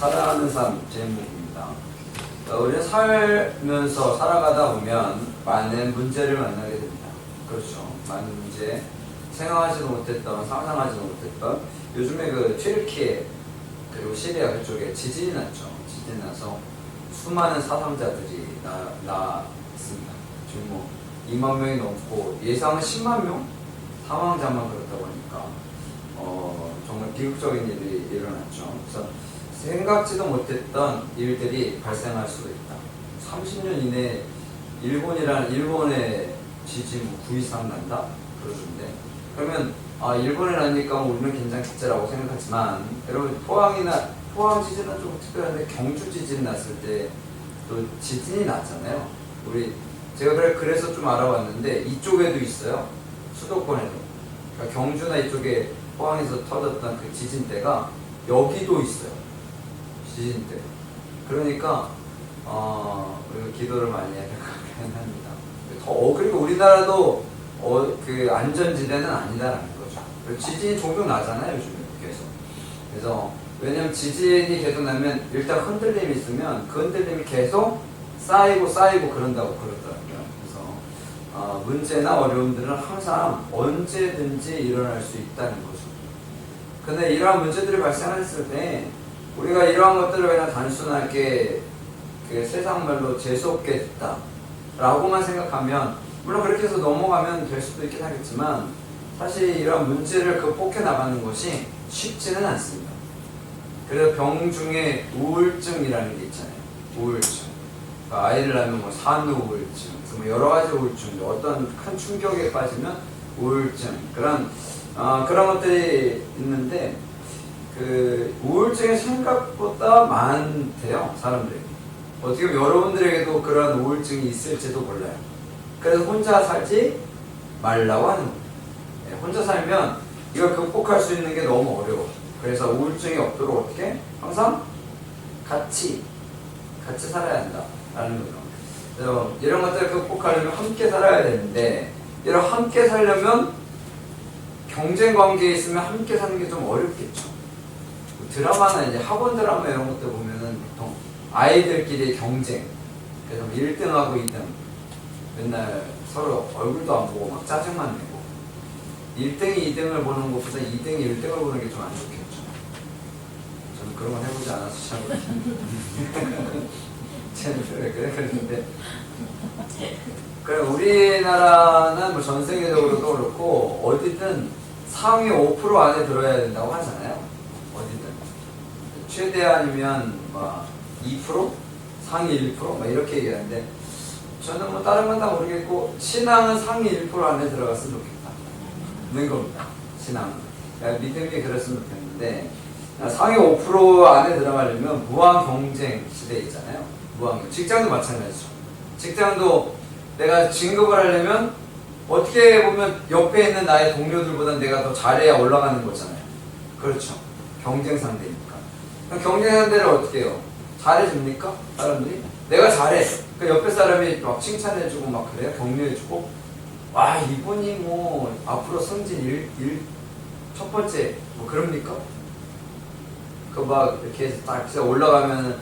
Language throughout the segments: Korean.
살아가는 삶 제목입니다. 우리는 살면서 살아가다 보면 많은 문제를 만나게 됩니다. 그렇죠. 많은 문제, 생각하지도 못했던, 상상하지도 못했던, 요즘에 그 튀르키예 그리고 시리아 그쪽에 지진이 났죠. 지진이 나서 수많은 사상자들이 났습니다. 지금 뭐 2만 명이 넘고 예상은 10만 명? 사망자만 그렇다고 하니까 정말 비극적인 일이 일어났죠. 그래서 생각지도 못했던 일들이 발생할 수도 있다. 30년 이내에 일본의 지진 9 이상 난다? 그러던데. 그러면 일본에 나니까 우리는 괜찮겠지라고 생각하지만, 여러분 포항 지진은 좀 특별한데 경주 지진 났을 때 또 지진이 났잖아요. 제가 그래서 좀 알아봤는데 이쪽에도 있어요. 수도권에도. 그러니까 경주나 이쪽에 포항에서 터졌던 그 지진대가 여기도 있어요. 지진대. 그러니까 우리가 기도를 많이 해야 될 것 같긴 합니다. 그리고 우리나라도 그 안전지대는 아니다라는 거죠. 지진이 종종 나잖아요, 요즘에 계속. 그래서 왜냐면 지진이 계속 나면 일단 흔들림이 있으면 그 흔들림이 계속 쌓이고 그런다고 그러더라고요. 그래서 문제나 어려움들은 항상 언제든지 일어날 수 있다는 거죠. 근데 이러한 문제들이 발생했을 때 우리가 이러한 것들을 그냥 단순하게 그 세상 말로 재수없게 됐다 라고만 생각하면, 물론 그렇게 해서 넘어가면 될 수도 있긴 하겠지만, 사실 이런 문제를 극복해 나가는 것이 쉽지는 않습니다. 그래서 병 중에 우울증이라는 게 있잖아요. 우울증. 그러니까 아이를 낳으면 뭐 산후 우울증, 뭐 여러 가지 우울증, 어떤 큰 충격에 빠지면 우울증, 그런 것들이 있는데, 그 우울증이 생각보다 많대요, 사람들이. 어떻게 보면 여러분들에게도 그런 우울증이 있을지도 몰라요. 그래서 혼자 살지 말라고 하는 거예요. 혼자 살면 이걸 극복할 수 있는 게 너무 어려워. 그래서 우울증이 없도록 어떻게? 항상 같이 살아야 한다라는 거죠. 그래서 이런 것들을 극복하려면 함께 살아야 되는데, 이런 함께 살려면 경쟁 관계에 있으면 함께 사는 게 좀 어렵겠죠. 드라마나 이제 학원 드라마 이런 것들 보면은 보통 아이들끼리 경쟁, 그래서 1등하고 2등 맨날 서로 얼굴도 안 보고 막 짜증만 내고, 1등이 2등을 보는 것보다 2등이 1등을 보는 게 좀 안 좋겠죠. 저는 그런 건 해보지 않아서 참 그랬는데, 그래 우리나라는 뭐 전 세계적으로도 그렇고 어디든 상위 5% 안에 들어야 된다고 하잖아요. 어디든 최대한이면 뭐 2%? 상위 1%? 뭐 이렇게 얘기하는데, 저는 뭐 다른 건 다 모르겠고 신앙은 상위 1% 안에 들어갔으면 좋겠다는 겁니다. 신앙은 믿음이 그랬으면 좋겠는데, 상위 5% 안에 들어가려면 무한 경쟁 시대에 있잖아요. 무한 경쟁. 직장도 마찬가지죠. 직장도 내가 진급을 하려면 어떻게 보면 옆에 있는 나의 동료들보다 내가 더 잘해야 올라가는 거잖아요. 그렇죠. 경쟁 상대니까. 그럼 경쟁 상대를 어떻게 해요? 잘해줍니까? 사람들이? 내가 잘해. 그 옆에 사람이 막 칭찬해주고 막 그래요? 격려해주고, 와 이분이 뭐 앞으로 승진 첫 번째 뭐 그럽니까? 그 막 이렇게 해서 딱 올라가면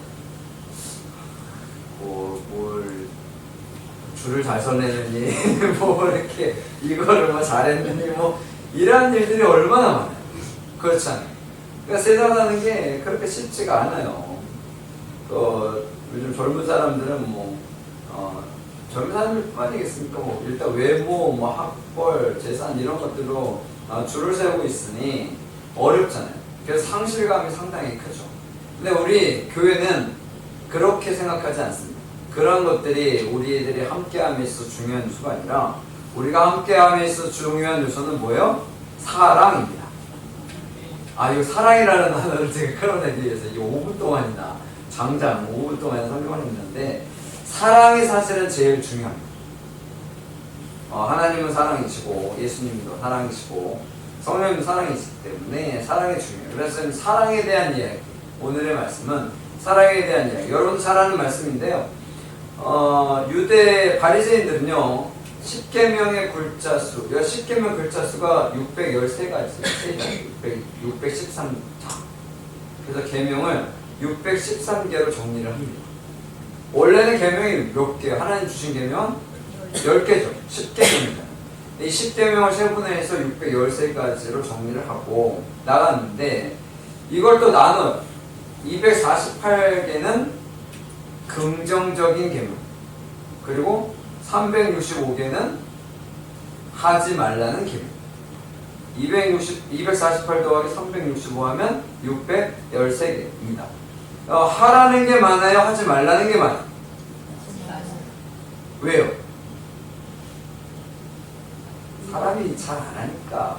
뭘 줄을 잘 서내느니 뭐 이렇게 이거를 뭐 잘했느니 뭐 이런 일들이 얼마나 많아요. 그렇잖아요. 그러니까 세상 사는 게 그렇게 쉽지가 않아요. 요즘 젊은 사람들은 젊은 사람들뿐 아니겠습니까? 뭐 일단 외모, 뭐 학벌, 재산 이런 것들로 줄을 세우고 있으니 어렵잖아요. 그래서 상실감이 상당히 크죠. 근데 우리 교회는 그렇게 생각하지 않습니다. 그런 것들이 우리들이 함께함에 있어 중요한 요소가 아니라, 우리가 함께함에 있어 중요한 요소는 뭐예요? 사랑입니다. 이거 사랑이라는 단어를 제가 끌어내기 위해서 이 5분 동안이나 장장 5분 동안 설명을 했는데, 사랑이 사실은 제일 중요합니다. 하나님은 사랑이시고 예수님도 사랑이시고 성령님도 사랑이시기 때문에 사랑이 중요해요. 그래서 사랑에 대한 이야기, 오늘의 말씀은 사랑에 대한 이야기. 여러분도 잘 아는 말씀인데요. 유대 바리새인들은요, 10계명의 글자수, 10계명 글자수가 613가지, 613장. 그래서 계명을 613개로 정리를 합니다. 원래는 계명이 몇 개? 하나님 주신 계명 10개죠. 10계명입니다. 이 10계명을 세분화해서 613가지로 정리를 하고 나갔는데 이걸 또 나눠요. 248개는 긍정적인 계명, 그리고 365개는 하지 말라는 계명. 248 더하기 365 하면 613개입니다. 하라는 게 많아요? 하지 말라는 게 많아요? 왜요? 사람이 잘 안 하니까.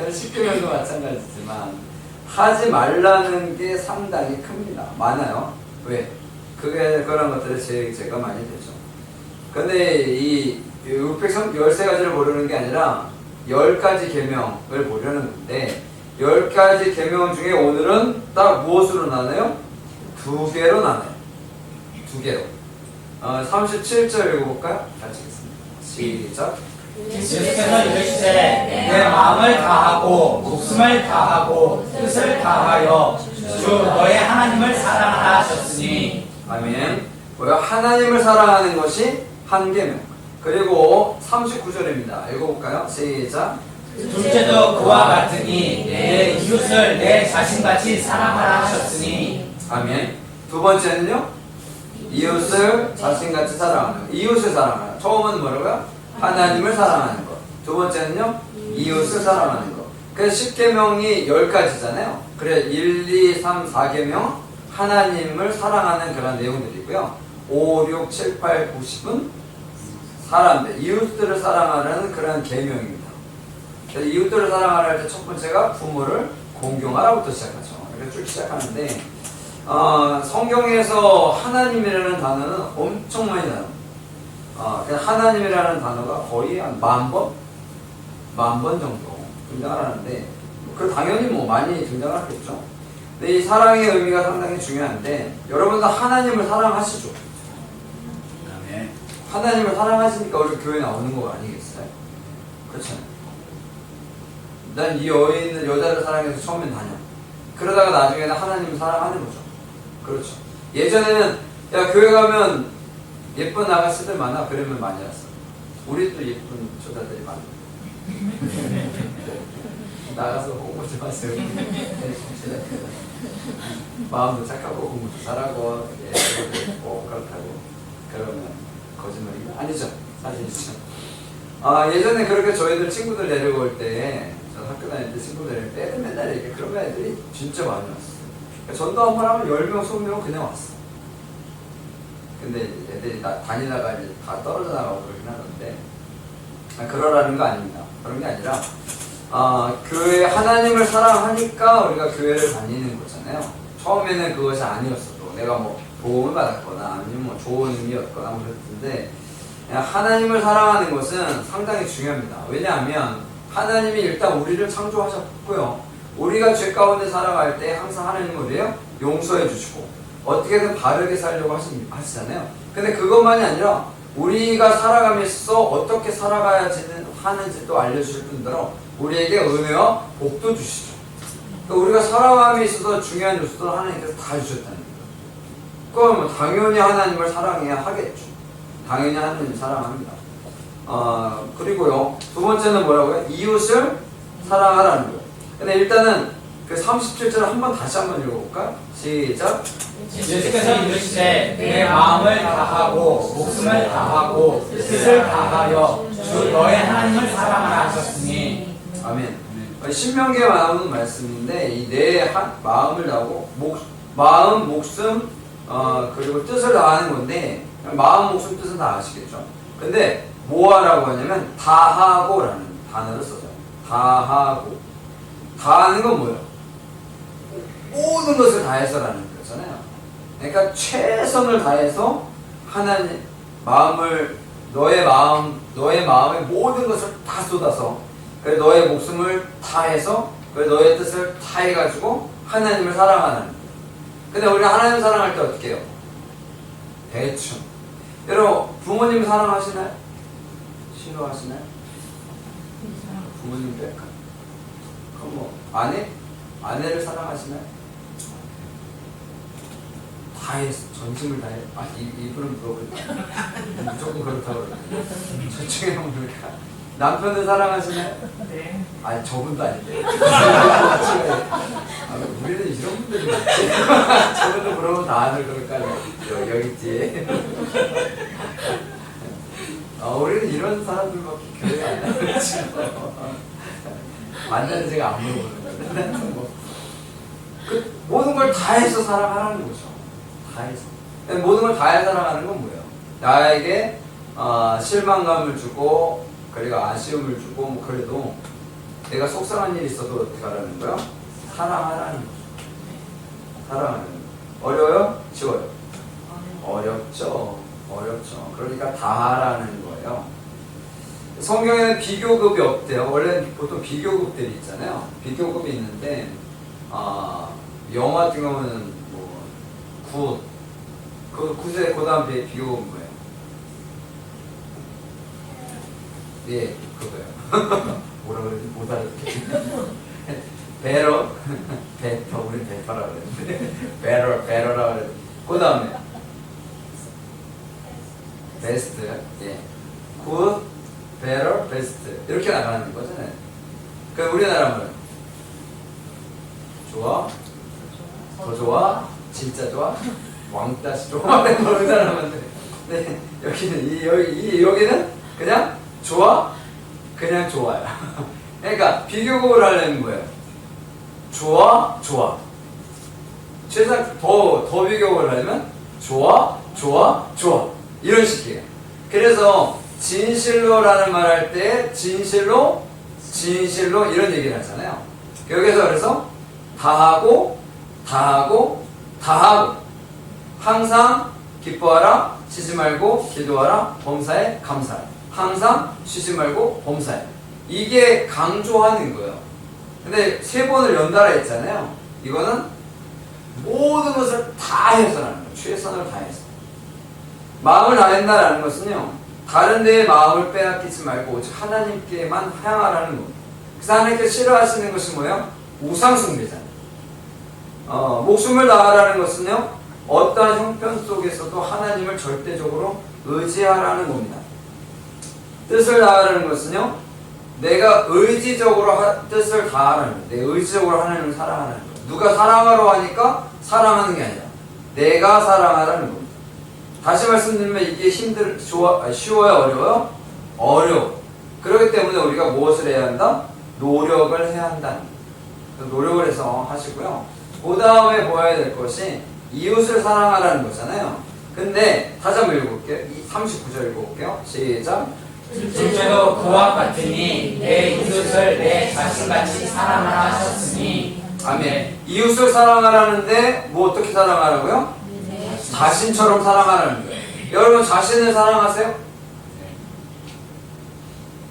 10계명도 마찬가지지만 하지 말라는 게 상당히 큽니다. 많아요. 왜? 그런 것들을 제가 많이 되죠. 근데 이 613가지를 모르는 게 아니라 10가지 계명을 보려는 건데 10가지 계명 중에 오늘은 딱 무엇으로 나눠요? 2개로 나눠요. 2개로. 37절 읽어볼까요? 같이 읽겠습니다. 시작. 예수께서 이르시되 내 마음을 다하고 목숨을 다하고 뜻을 다하여 주 너의 하나님을 사랑하라 하셨으니. 아멘. 하나님을 사랑하는 것이 한 계명. 그리고 39절입니다. 읽어볼까요? 시작. 둘째도 그와 같으니 내 이웃을 내 자신같이 사랑하라 하셨으니. 아멘. 두 번째는요? 이웃을 자신같이 사랑하는 것. 이웃을 사랑하는 것. 처음은 뭐라고요? 하나님을 사랑하는 것. 두 번째는요? 이웃을 사랑하는 것. 그래서 10계명이 10가지잖아요. 그래 1, 2, 3, 4계명 하나님을 사랑하는 그런 내용들이고요. 5, 6, 7, 8, 9, 10은 사람들, 이웃들을 사랑하는 그런 계명입니다. 그래서 이웃들을 사랑하라 할 때 첫 번째가 부모를 공경하라부터 시작하죠. 이렇게 쭉 시작하는데 성경에서 하나님이라는 단어는 엄청 많이 나와요. 하나님이라는 단어가 거의 한 10,000번? 10,000번 정도 등장하는데 그 당연히 뭐 많이 등장하겠죠. 근데 이 사랑의 의미가 상당히 중요한데 여러분도 하나님을 사랑하시죠? 아멘. 하나님을 사랑하시니까 우리 교회 나오는 거 아니겠어요? 그렇잖아요. 난 이 여자를 사랑해서 처음엔 다녀. 그러다가 나중에는 하나님을 사랑하는 거죠. 그렇죠. 예전에는 야 교회 가면 예쁜 아가씨들 많아. 그러면 많이 왔어. 우리도 예쁜 여자들이 많아. 나가서 공부 좀 하세요. 마음도 착하고 공부도 잘하고 예쁘고 그렇다고 그러면 거짓말인가? 아니죠. 사실이죠. 예전에 그렇게 저희들 친구들 데리고 올 때, 저 학교 다닐 때 친구들 데리고 때 애들 맨날 이렇게 그런 애들이 진짜 많이 왔어요. 전도 한 번 하면 10명, 20명 그냥 왔어. 근데 애들이 다니다가 이제 다 떨어져 나가고 그러긴 하는데, 그러라는 거 아닙니다. 그런 게 아니라, 교회 하나님을 사랑하니까 우리가 교회를 다니는 거잖아요. 처음에는 그것이 아니었어도 내가 뭐 도움을 받았거나 아니면 뭐 좋은 의미였거나 뭐 그랬는데 하나님을 사랑하는 것은 상당히 중요합니다. 왜냐하면 하나님이 일단 우리를 창조하셨고요. 우리가 죄 가운데 살아갈 때 항상 하나님은 우리를 용서해 주시고 어떻게든 바르게 살려고 하시잖아요. 근데 그것만이 아니라 우리가 살아가면서 어떻게 살아가야 하는지 또 알려주실 뿐더러 우리에게 은혜와 복도 주시죠. 그러니까 우리가 살아감에 있어서 중요한 요소들을 하나님께서 다 주셨다는 거예요. 그럼 당연히 하나님을 사랑해야 하겠죠. 당연히 하나님을 사랑합니다. 그리고요, 두 번째는 뭐라고요? 이웃을 사랑하라는 거예요. 근데 일단은 그 37절을 한번 다시 한번 읽어볼까요? 시작. 예수께서 이르시되 내 마음을 다하고 목숨을 다하고 뜻을 다하여 주 너의 하나님을 사랑하라 하셨으니. 아멘. 신명기에 나오는 말씀인데 이 내 마음을 다하고 마음, 목숨, 그리고 뜻을 다하는 건데 마음, 목숨, 뜻은 다 아시겠죠? 근데 뭐 하라고 하냐면 다하고라는 단어를 써요. 다하고. 다하는 건 뭐예요? 모든 것을 다해서라는 거잖아요. 그러니까 최선을 다해서 하나님 너의 마음의 모든 것을 다 쏟아서 그래 너의 목숨을 다해서 그래 너의 뜻을 다해가지고 하나님을 사랑하는 거예요. 근데 우리가 하나님을 사랑할 때 어떻게 해요? 대충. 여러분 부모님 사랑하시나요? 싫어하시나요? 부모님도 약간. 그럼 뭐 아내를 사랑하시나요? 다 했어. 전심을 다 해. 아, 이분은 그렇거든요. 무조건 그렇다고 그러거든요. 저쪽에 한번 보니까. 남편을 사랑하시나요? 네. 아니, 저분도 아닌데. 아, 우리는 이런 분들이 많지. 저분도 그러면 다 아는 걸까요? 여기 있지. 우리는 이런 사람들밖에 교회 안 나가지고. 만나는 제가 안 물어보는 거예요. 그 모든 걸 다 해서 사랑하라는 거죠. 다 해서. 모든 걸 다 해서 사랑하는 건 뭐예요? 나에게 실망감을 주고 그리고 아쉬움을 주고 뭐 그래도 내가 속상한 일이 있어도 어떻게 하라는 거예요? 사랑하라는 거죠. 사랑하는 거. 어려워요? 쉬워요? 어렵죠. 어렵죠. 그러니까 다 하라는 거예요. 성경에는 비교급이 없대요. 원래 보통 비교급들이 있잖아요. 비교급이 있는데 영어 같은 경우는 뭐 굿, 그 다음 비교급은 뭐예요? 예, 그거예요. 뭐라 그러지? 못 알아듣게. better, better, 우린 better라고 그랬는데 better라고 그랬는데 그 다음에 best, 예, good, better, best 이렇게 나가는 거잖아요. 그럼 우리나라는 좋아, 더 좋아, 진짜 좋아, 왕따시 좋아 이런 사람인데, 네, 여기는 그냥 좋아, 그냥 좋아요. 그러니까 비교급을 하려면 뭐예요? 좋아, 좋아. 최소한 더 비교급을 하려면 좋아, 좋아, 좋아. 이런 식이에요. 그래서 진실로라는 말 할 때 진실로, 진실로 이런 얘기를 하잖아요. 여기서 그래서 다 하고, 다 하고, 다 하고. 항상 기뻐하라, 쉬지 말고 기도하라, 범사에 감사하라. 항상 쉬지 말고 범사해. 이게 강조하는 거예요. 근데 3번을 연달아 했잖아요. 이거는 모든 것을 다 해서라는 거예요. 최선을 다해서. 마음을 다한다라는 것은요, 다른 데에 마음을 빼앗기지 말고 오직 하나님께만 향하라는 겁니다. 그래서 하나님께 싫어하시는 것이 뭐예요? 우상숭배잖아요. 목숨을 다하라는 것은요, 어떠한 형편 속에서도 하나님을 절대적으로 의지하라는 겁니다. 뜻을 다하라는 것은요, 내가 의지적으로 뜻을 다하라는 거예요. 내 의지적으로 하나님을 사랑하라는 거예요. 누가 사랑하러 하니까 사랑하는 게 아니라 내가 사랑하라는 겁니다. 다시 말씀드리면 이게 쉬워요? 어려워요? 어려워. 그렇기 때문에 우리가 무엇을 해야 한다? 노력을 해야 한다는 거예요. 노력을 해서 하시고요. 그 다음에 보아야 될 것이 이웃을 사랑하라는 거잖아요. 근데 다시 한번 읽어볼게요. 39절 읽어볼게요. 시작. 둘째도 그와 같으니 내 이웃을 내 자신같이 사랑하라 하셨으니. 아멘. 이웃을 사랑하라는데 뭐 어떻게 사랑하라고요? 자신처럼 사랑하라는 거예요. 여러분 자신을 사랑하세요?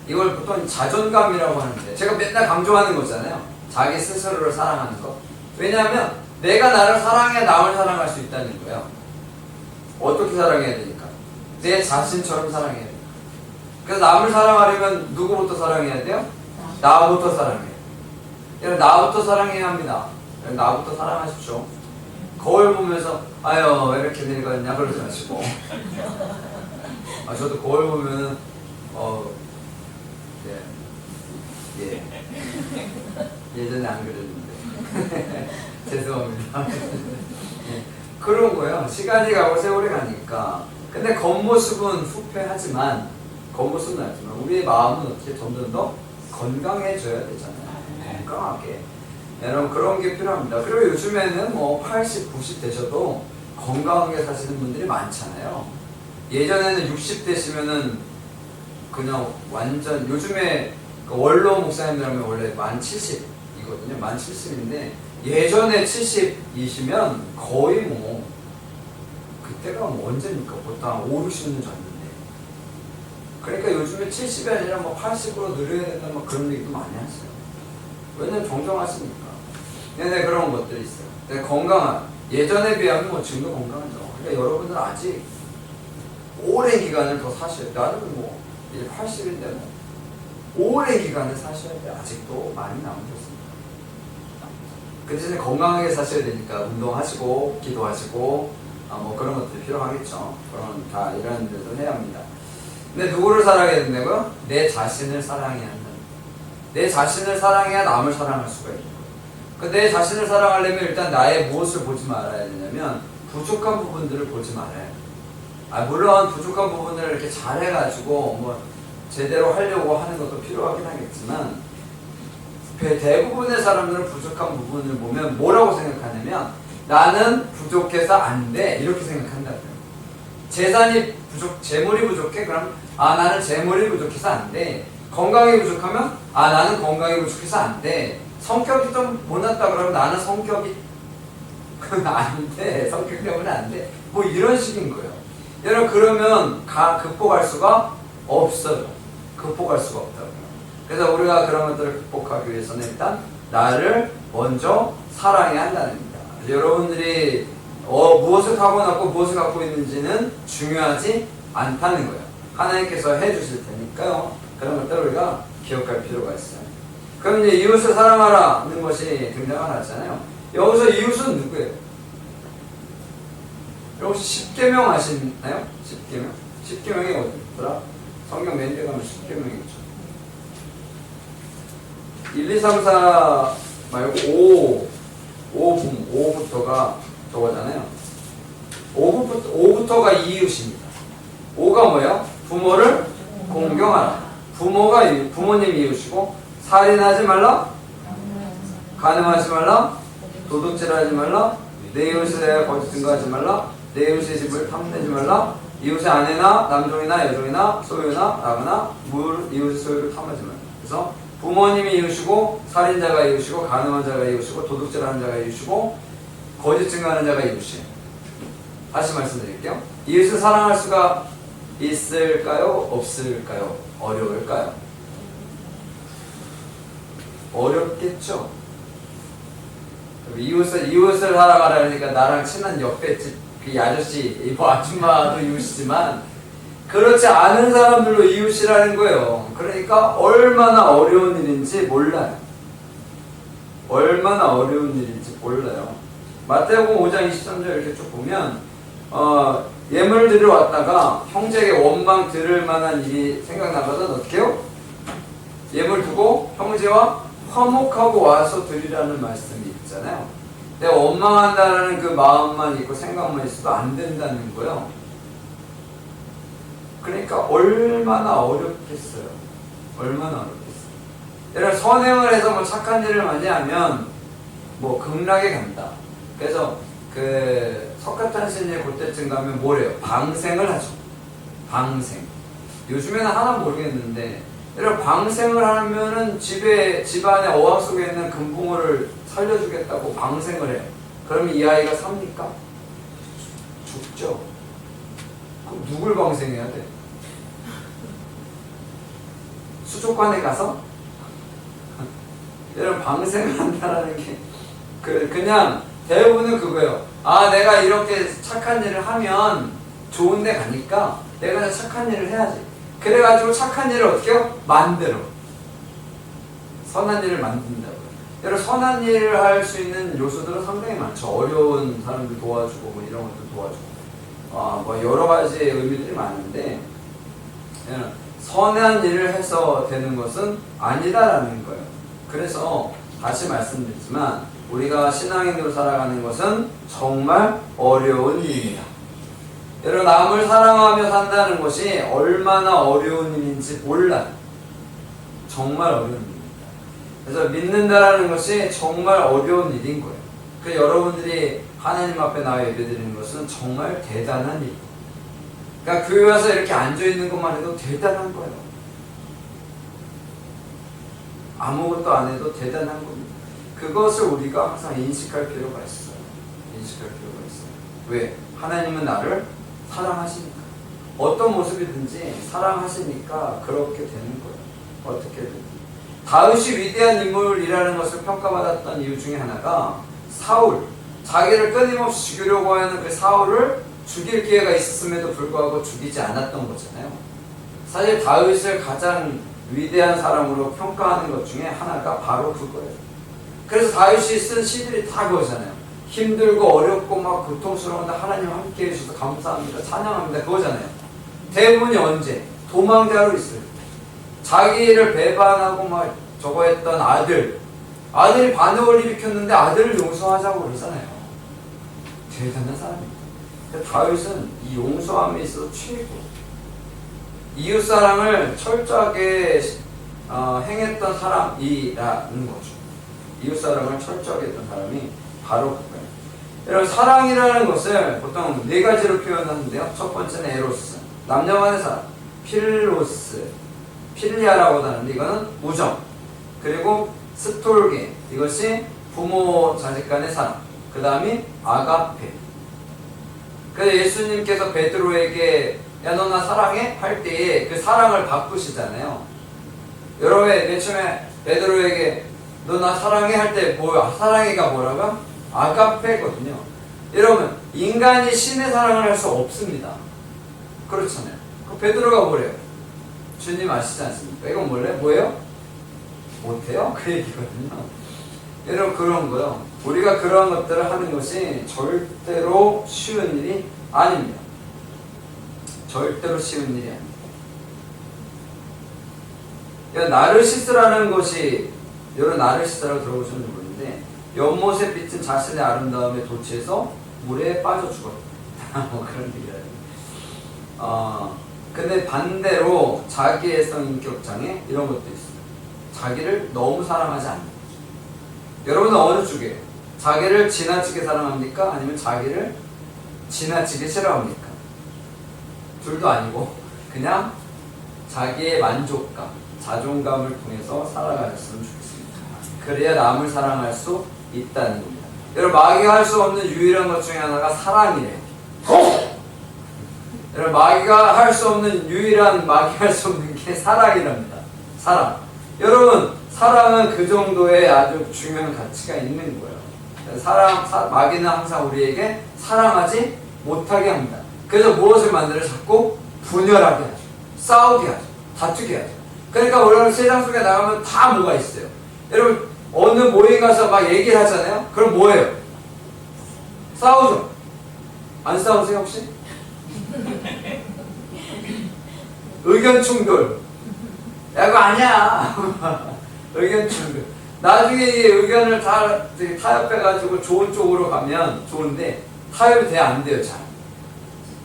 이걸 보통 자존감이라고 하는데 제가 맨날 강조하는 거잖아요. 자기 스스로를 사랑하는 거. 왜냐하면 내가 나를 사랑해 남을 사랑할 수 있다는 거예요. 어떻게 사랑해야 되니까? 내 자신처럼 사랑해야 돼요. 그래서 남을 사랑하려면 누구부터 사랑해야 돼요? 나부터 사랑해야 돼요. 여러분 나부터 사랑해야 합니다. 나부터 사랑하십시오. 거울 보면서 아유 왜 이렇게 늙었냐 그러지 마시고 저도 거울 보면은 예. 예전에 안 그랬는데 죄송합니다. 예. 그런 거예요. 시간이 가고 세월이 가니까. 근데 겉모습은 후패하지만 우리의 마음은 어떻게 점점 더 건강해져야 되잖아요. 건강하게. 여러분 그런 게 필요합니다. 그리고 요즘에는 뭐 80, 90 되셔도 건강하게 사시는 분들이 많잖아요. 예전에는 60 되시면은 그냥 완전 요즘에 원로 목사님들 하면 원래 만 70이거든요. 만 70인데 예전에 70이시면 거의 뭐 그때가 뭐 언제입니까? 보통 한 5, 60년 전인데. 그러니까 요즘에 70이 아니라 뭐 80으로 늘려야 된다 뭐 그런 얘기도 많이 하세요. 왜냐면 정정하시니까. 네, 그런 것들이 있어요. 네, 건강한 예전에 비하면 뭐 지금도 건강하죠. 그러니까 여러분들 아직 오랜 기간을 더 사셔야 돼. 나는 뭐 이제 80인데 뭐 오랜 기간을 사셔야 돼. 아직도 많이 남으셨습니다. 그 대신에 건강하게 사셔야 되니까 운동하시고 기도하시고 뭐 그런 것들이 필요하겠죠. 그런 다 이런 데도 해야 합니다. 근데 누구를 사랑해야 된다고요? 내 자신을 사랑해야 한다. 내 자신을 사랑해야 남을 사랑할 수가 있는 거예요. 내 자신을 사랑하려면 일단 나의 무엇을 보지 말아야 되냐면 부족한 부분들을 보지 말아야 돼요. 물론 부족한 부분을 이렇게 잘해가지고 뭐 제대로 하려고 하는 것도 필요하긴 하겠지만 대부분의 사람들은 부족한 부분을 보면 뭐라고 생각하냐면 나는 부족해서 안 돼 이렇게 생각한다고요. 재물이 부족해? 그럼 나는 재물이 부족해서 안 돼. 건강이 부족하면 나는 건강이 부족해서 안 돼. 성격이 좀 못났다 그러면 나는 성격이 안 돼. 성격 때문에 안 돼. 뭐 이런 식인 거예요. 여러분 그러면 극복할 수가 없어요. 극복할 수가 없다고요. 그래서 우리가 그런 것들을 극복하기 위해서는 일단 나를 먼저 사랑해야 한다는 겁니다. 여러분들이 무엇을 타고났고 무엇을 갖고 있는지는 중요하지 않다는 거예요. 하나님께서 해주실 테니까요. 그런 것들을 우리가 기억할 필요가 있어요. 그럼 이제 이웃을 사랑하라는 것이 등장을 하잖아요. 여기서 이웃은 누구예요? 혹시 10계명 아시나요? 10계명? 10계명이 어디 있더라? 성경 맨 뒤에 가면 10계명이 있죠. 1, 2, 3, 4 말고 5부터가 저거잖아요. 5부터가 이웃입니다. 5가 뭐예요? 부모를 공경하라. 부모님 이웃이고, 살인하지 말라, 간음하지 말라, 도둑질하지 말라, 내 이웃에 대하여 거짓 증거하지 말라, 내 이웃의 집을 탐내지 말라, 이웃의 아내나 남종이나 여종이나 소유나 나그나 이웃의 소유를 탐하지 말라. 그래서 부모님이 이웃이고, 살인자가 이웃이고, 간음한 자가 이웃이고, 도둑질하는 자가 이웃이고, 거짓 증거하는 자가 이웃이에요. 다시 말씀드릴게요. 이웃을 사랑할 수가 있을까요? 없을까요? 어려울까요? 어렵겠죠. 이웃을 사랑하라 그러니까 나랑 친한 옆에집 그 아저씨, 아줌마도 이웃이지만 그렇지 않은 사람들로 이웃이라는 거예요. 그러니까 얼마나 어려운 일인지 몰라요. 얼마나 어려운 일인지 몰라요. 마태복음 5장 23절 이렇게 쭉 보면 예물 드리러 왔다가 형제에게 원망 들을 만한 일이 생각나거든. 어떻게 해요? 예물 두고 형제와 화목하고 와서 드리라는 말씀이 있잖아요. 내가 원망한다는 그 마음만 있고 생각만 있어도 안 된다는 거예요. 그러니까 얼마나 어렵겠어요. 얼마나 어렵겠어요. 여러분 선행을 해서 뭐 착한 일을 많이 하면 뭐 극락에 간다. 그래서 그 석가탄신일 그때쯤 가면 뭐래요? 방생을 하죠. 방생. 요즘에는 하나 모르겠는데 여러분 방생을 하면은 집안에 어항 속에 있는 금붕어를 살려주겠다고 방생을 해요. 그러면 이 아이가 삽니까? 죽죠. 그럼 누굴 방생해야 돼? 수족관에 가서? 여러분 방생을 한다는 게 그냥 대부분은 그거예요. 내가 이렇게 착한 일을 하면 좋은 데 가니까 내가 그냥 착한 일을 해야지. 그래가지고 착한 일을 어떻게 해요? 만들어. 선한 일을 만든다고요. 여러분 선한 일을 할 수 있는 요소들은 상당히 많죠. 어려운 사람들 도와주고 뭐 이런 것들 도와주고 뭐 여러 가지의 의미들이 많은데 선한 일을 해서 되는 것은 아니다라는 거예요. 그래서 다시 말씀드리지만 우리가 신앙인으로 살아가는 것은 정말 어려운 일입니다. 여러분 남을 사랑하며 산다는 것이 얼마나 어려운 일인지 몰라요. 정말 어려운 일입니다. 그래서 믿는다라는 것이 정말 어려운 일인 거예요. 그래서 여러분들이 하나님 앞에 나와 예배드리는 것은 정말 대단한 일이에요. 그러니까 교회 와서 이렇게 앉아있는 것만 해도 대단한 거예요. 아무것도 안 해도 대단한 겁니다. 그것을 우리가 항상 인식할 필요가 있어요. 인식할 필요가 있어요. 왜? 하나님은 나를 사랑하시니까. 어떤 모습이든지 사랑하시니까 그렇게 되는 거예요. 어떻게든. 다윗이 위대한 인물이라는 것을 평가받았던 이유 중에 하나가 사울, 자기를 끊임없이 죽이려고 하는 그 사울을 죽일 기회가 있었음에도 불구하고 죽이지 않았던 거잖아요. 사실 다윗을 가장 위대한 사람으로 평가하는 것 중에 하나가 바로 그거예요. 그래서 다윗이 쓴 시들이 다 그거잖아요. 힘들고 어렵고 막 고통스러운데 하나님 함께 해주셔서 감사합니다. 찬양합니다. 그거잖아요. 대부분이 언제? 도망자로 있어요. 자기를 배반하고 막 저거 했던 아들이 반역을 일으켰는데 아들을 용서하자고 그러잖아요. 대단한 사람입니다. 다윗은 이 용서함에 있어서 최고. 이웃사랑을 철저하게 행했던 사람이라는 거죠. 이웃사랑을 철저하게 했던 사람이 바로 그거예요. 여러분, 사랑이라는 것을 보통 네 가지로 표현하는데요. 첫 번째는 에로스, 남녀 간의 사랑. 필로스, 필리아라고도 하는데 이거는 우정. 그리고 스톨게, 이것이 부모 자식 간의 사랑. 그 다음이 아가페. 그래서 예수님께서 베드로에게 야 너 나 사랑해? 할 때에 그 사랑을 바꾸시잖아요. 여러분, 맨 처음에 베드로에게 너 나 사랑해? 할 때 사랑해가 뭐라고요? 아가페거든요. 여러분, 인간이 신의 사랑을 할 수 없습니다. 그렇잖아요. 그 베드로가 뭐래요? 주님 아시지 않습니까? 이건 뭐예요? 못해요? 그 얘기거든요. 여러분, 그런 거요. 우리가 그런 것들을 하는 것이 절대로 쉬운 일이 아닙니다. 절대로 쉬운 일이 아닙니다. 나르시스라는 것이, 여러분 나르시스라고 들어보셨는지 모르는데 연못에 비친 자신의 아름다움에 도취해서 물에 빠져 죽었다. 뭐 그런 얘기를 해요. 근데 반대로 자기애성 인격장애 이런 것도 있어요. 자기를 너무 사랑하지 않는 거죠. 여러분은 어느 쪽이에요? 자기를 지나치게 사랑합니까? 아니면 자기를 지나치게 싫어합니까? 둘도 아니고 그냥 자기의 만족감, 자존감을 통해서 살아가셨으면 좋겠습니다. 그래야 남을 사랑할 수 있다는 겁니다. 여러분, 마귀가 할 수 없는 유일한 것 중에 하나가 사랑이래요. 여러분, 마귀가 할 수 없는 마귀가 할 수 없는 게 사랑이랍니다. 사랑. 여러분, 사랑은 그 정도의 아주 중요한 가치가 있는 거예요. 마귀는 항상 우리에게 사랑하지 못하게 합니다. 그래서 무엇을 만들어? 자꾸 분열하게 하죠. 싸우게 하죠. 다투게 하죠. 그러니까 우리는 세상 속에 나가면 다 뭐가 있어요. 여러분, 어느 모임 가서 막 얘기를 하잖아요. 그럼 뭐예요? 싸우죠. 안 싸우세요 혹시? 의견 충돌. 야, 그거 아니야. 의견 충돌. 나중에 이 의견을 다 타협해가지고 좋은 쪽으로 가면 좋은데 타협이 돼야 안 돼요.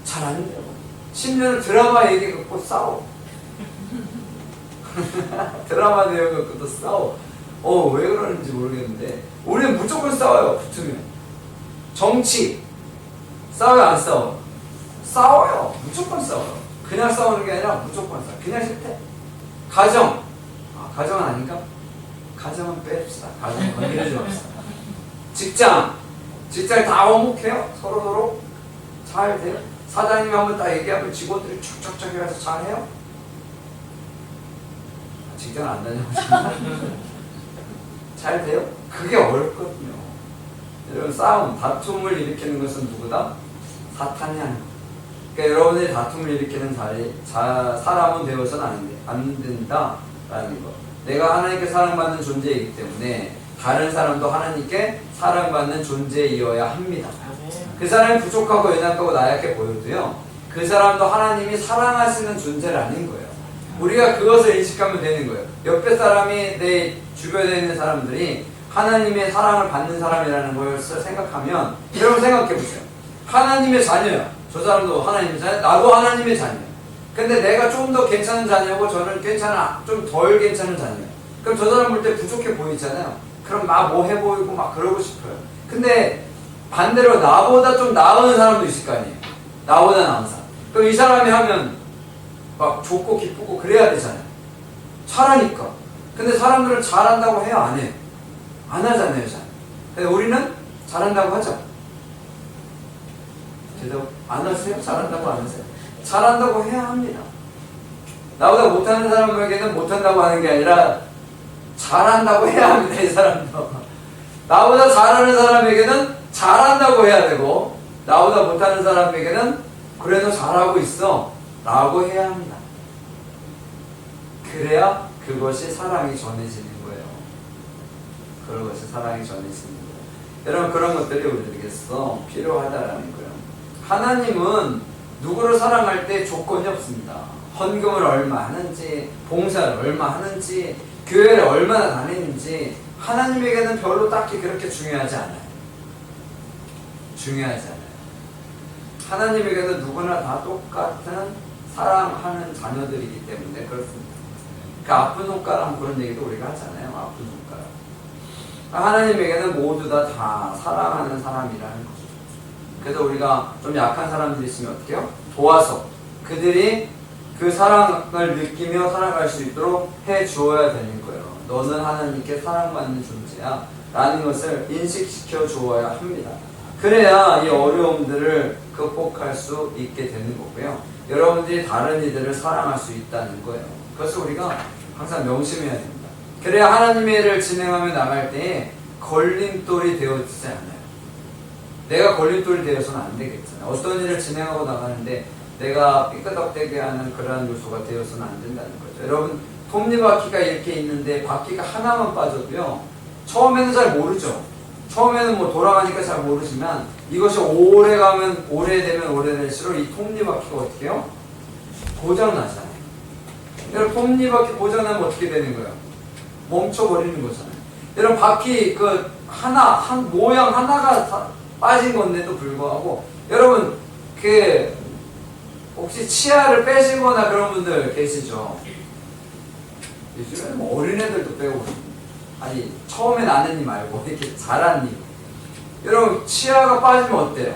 잘 안 돼요. 심지어는 드라마 얘기 갖고 싸워. 드라마 내용 갖고도 싸워. 왜 그러는지 모르겠는데 우리는 무조건 싸워요. 붙으면. 정치 싸워요? 안 싸워? 싸워요. 무조건 싸워요. 그냥 싸우는 게 아니라 무조건 싸워. 그냥 싫대. 가정은 아닌가? 가정은 뺍시다. 가정은 건드리지 맙시다. 직장 다 어묵해요? 서로 잘 돼요? 사장님이 한번 딱 얘기하면 직원들이 촉촉촉 해서 잘해요? 직장을 안 다녀보시나? 잘 돼요? 그게 어렵거든요. 여러분, 싸움, 다툼을 일으키는 것은 누구다? 사탄이 하는 거예요. 그러니까 여러분들이 다툼을 일으키는 사람은 되어서는 안 된다라는 거. 내가 하나님께 사랑받는 존재이기 때문에 다른 사람도 하나님께 사랑받는 존재이어야 합니다. 그 사람이 부족하고 연약하고 나약해 보여도요, 그 사람도 하나님이 사랑하시는 존재라는 거예요. 우리가 그것을 인식하면 되는 거예요. 옆에 사람이, 내 주변에 있는 사람들이 하나님의 사랑을 받는 사람이라는 것을 생각하면, 여러분 생각해보세요. 하나님의 자녀야. 저 사람도 하나님의 자녀, 나도 하나님의 자녀야. 근데 내가 좀 더 괜찮은 자녀고 저는 좀 덜 괜찮은 자녀야. 그럼 저 사람 볼 때 부족해 보이잖아요. 그럼 막 뭐 해 보이고 막 그러고 싶어요. 근데 반대로 나보다 좀 나은 사람도 있을 거 아니에요. 나보다 나은 사람. 그럼 이 사람이 하면 막 좋고 기쁘고 그래야 되잖아요. 잘하니까. 근데 사람들은 잘한다고 해요? 안 해요? 안 하잖아요, 잘. 근데 우리는 잘한다고 하죠. 대답 안 하세요? 잘한다고 안 하세요? 잘한다고 해야 합니다. 나보다 못하는 사람에게는 못한다고 하는 게 아니라 잘한다고 해야 합니다, 이 사람도. 나보다 잘하는 사람에게는 잘한다고 해야 되고, 나보다 못하는 사람에게는 그래 너 잘하고 있어 라고 해야 합니다. 그래야 그것이 사랑이 전해지는 거예요. 그것이 사랑이 전해지는 거예요. 여러분 그런 것들이 우리에게서 필요하다라는 거예요. 하나님은 누구를 사랑할 때 조건이 없습니다. 헌금을 얼마 하는지, 봉사를 얼마 하는지, 교회를 얼마나 다니는지 하나님에게는 별로 딱히 그렇게 중요하지 않아요. 중요하지 않아요. 하나님에게는 누구나 다 똑같은 사랑하는 자녀들이기 때문에 그렇습니다. 그 아픈 손가락 그런 얘기도 우리가 하잖아요. 아픈 손가락. 하나님에게는 모두 다 사랑하는 사람이라는 거죠. 그래서 우리가 좀 약한 사람들이 있으면 어떻게 해요? 도와서 그들이 그 사랑을 느끼며 살아갈 수 있도록 해 주어야 되는 거예요. 너는 하나님께 사랑받는 존재야 라는 것을 인식시켜 주어야 합니다. 그래야 이 어려움들을 극복할 수 있게 되는 거고요. 여러분들이 다른 이들을 사랑할 수 있다는 거예요. 그래서 우리가 항상 명심해야 됩니다. 그래야 하나님의 일을 진행하며 나갈 때에 걸림돌이 되어지지 않아요. 내가 걸림돌이 되어서는 안 되겠잖아요. 어떤 일을 진행하고 나가는데 내가 삐끄덕대게 하는 그러한 요소가 되어서는 안 된다는 거죠. 여러분 톱니바퀴가 이렇게 있는데 바퀴가 하나만 빠져도요. 처음에는 잘 모르죠. 처음에는 뭐 돌아가니까 잘 모르지만 이것이 오래되면 오래될수록 이 톱니바퀴가 어떻게 해요? 고장나잖아요. 여러분 톱니바퀴 고장나면 어떻게 되는 거예요? 멈춰버리는 거잖아요. 여러분 바퀴 한 모양 하나가 빠진 건데도 불구하고 여러분 혹시 치아를 빼시거나 그런 분들 계시죠? 요즘에는 뭐 어린애들도 빼고 아니 처음엔 아는 이 말고 이렇게 잘한 이 여러분 치아가 빠지면 어때요?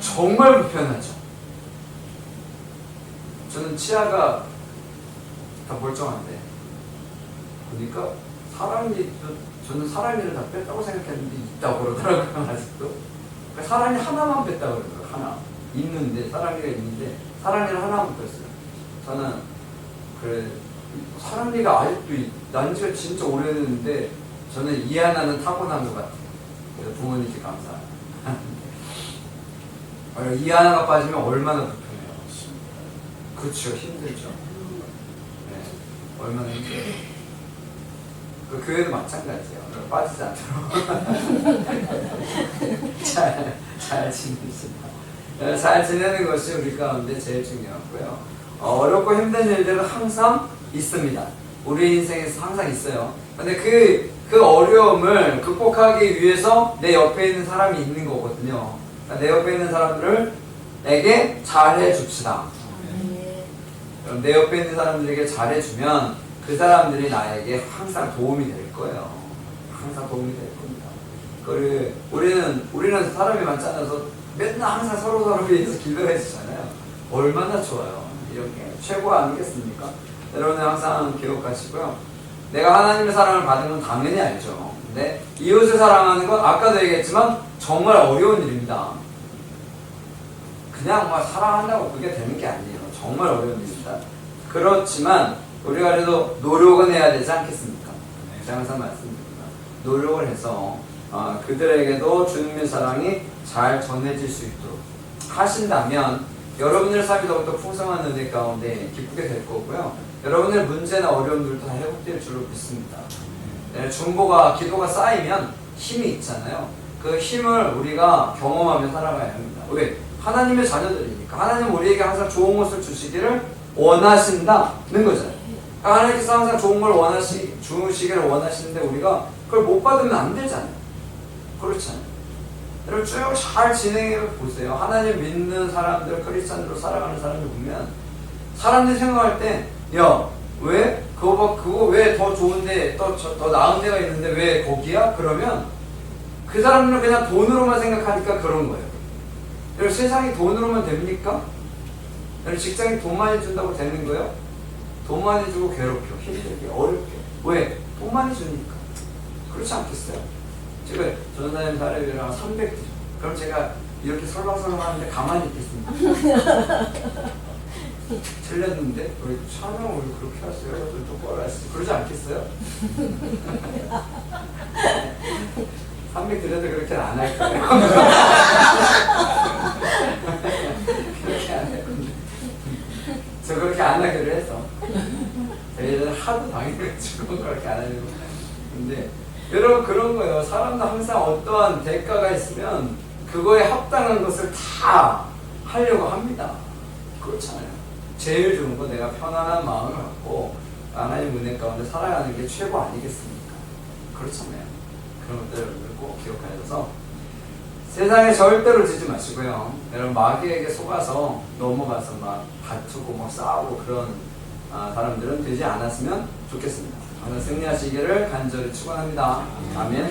정말 불편하죠. 저는 치아가 다 멀쩡한데 보니까 저는 사랑니를 다 뺐다고 생각했는데 있다고 그러더라고요. 아직도 사랑니 하나만 뺐다고 그러더라고요. 하나 있는데 사랑니가 있는데 사랑니를 하나만 뺐어요. 저는 사랑니가 아직도 난 지가 진짜 오래됐는데 저는 이 하나는 타고난 것 같아요. 그래서 부모님께 감사합니다. 이 하나가 빠지면 얼마나 불편해요. 그렇죠. 힘들죠. 네, 얼마나 힘들어요. 그 교회도 마찬가지예요. 빠지지 않도록 잘 지냅시다. 잘 지내는 것이 우리 가운데 제일 중요하고요. 어렵고 힘든 일들은 항상 있습니다. 우리 인생에서 항상 있어요. 근데 그 어려움을 극복하기 위해서 내 옆에 있는 사람이 있는 거거든요. 그러니까 내 옆에 있는 사람들에게 잘해 줍시다. 그럼 내 옆에 있는 사람들에게 잘해주면 그 사람들이 나에게 항상 도움이 될 거예요. 항상 도움이 될 겁니다. 우리는 사람이 많지 않아서 맨날 항상 서로 위해서 기도해 주잖아요. 얼마나 좋아요. 이렇게 최고 아니겠습니까? 여러분은 항상 기억하시고요. 내가 하나님의 사랑을 받은 건 당연히 알죠. 근데 이웃을 사랑하는 건 아까도 얘기했지만 정말 어려운 일입니다. 그냥 막 사랑한다고 그게 되는 게 아니에요. 정말 어려운 일입니다. 그렇지만 우리가 그래도 노력은 해야 되지 않겠습니까? 제가 항상 말씀드립니다. 노력을 해서 그들에게도 주님의 사랑이 잘 전해질 수 있도록 하신다면 여러분의 삶이 더욱더 풍성한 은혜 가운데 기쁘게 될 거고요. 여러분의 문제나 어려움들도 다 회복될 줄로 믿습니다. 기도가 쌓이면 힘이 있잖아요. 그 힘을 우리가 경험하며 살아가야 합니다. 왜? 하나님의 자녀들이니까. 하나님은 우리에게 항상 좋은 것을 주시기를 원하신다는 거잖아요. 하나님께서 항상 좋은 걸 주시기를 원하시는데 우리가 그걸 못 받으면 안 되잖아요. 그렇잖아요. 여러분 쭉 잘 진행해 보세요. 하나님 믿는 사람들, 크리스찬으로 살아가는 사람들 보면 사람들이 생각할 때 왜? 그거 왜 더 좋은데 더 나은 데가 있는데 왜 거기야? 그러면 그 사람들은 그냥 돈으로만 생각하니까 그런 거예요. 여러분 세상이 돈으로만 됩니까? 여러분 직장이 돈 많이 준다고 되는 거예요? 돈 많이 주고 괴롭혀, 힘들게, 어렵게. 왜? 돈 많이 주니까. 그렇지 않겠어요? 지금 전사님 사례비랑 300 드죠. 그럼 제가 이렇게 설렁설렁 하는데 가만히 있겠습니까? 틀렸는데? 우리 찬양 우리 그렇게 하세요? 좀 똑바로 하시죠. 그러지 않겠어요? 300 드려도 그렇게는 안 할 거예요. 그렇게 안 할 건데. 저 그렇게 안 하기로 해서. 저희들은 하도 당해가지고 그렇게 안 하려고. 근데 여러분 그런 거예요. 사람도 항상 어떠한 대가가 있으면 그거에 합당한 것을 다 하려고 합니다. 그렇잖아요. 제일 좋은 건 내가 편안한 마음을 갖고 하나님 은혜 가운데 살아가는 게 최고 아니겠습니까? 그렇잖아요. 그런 것들 여러분들 꼭 기억하셔서 세상에 절대로 지지 마시고요. 여러분 마귀에게 속아서 넘어가서 막 다투고 막 싸우고 그런 사람들은 되지 않았으면 좋겠습니다. 오늘 승리하시기를 간절히 축원합니다. 아멘.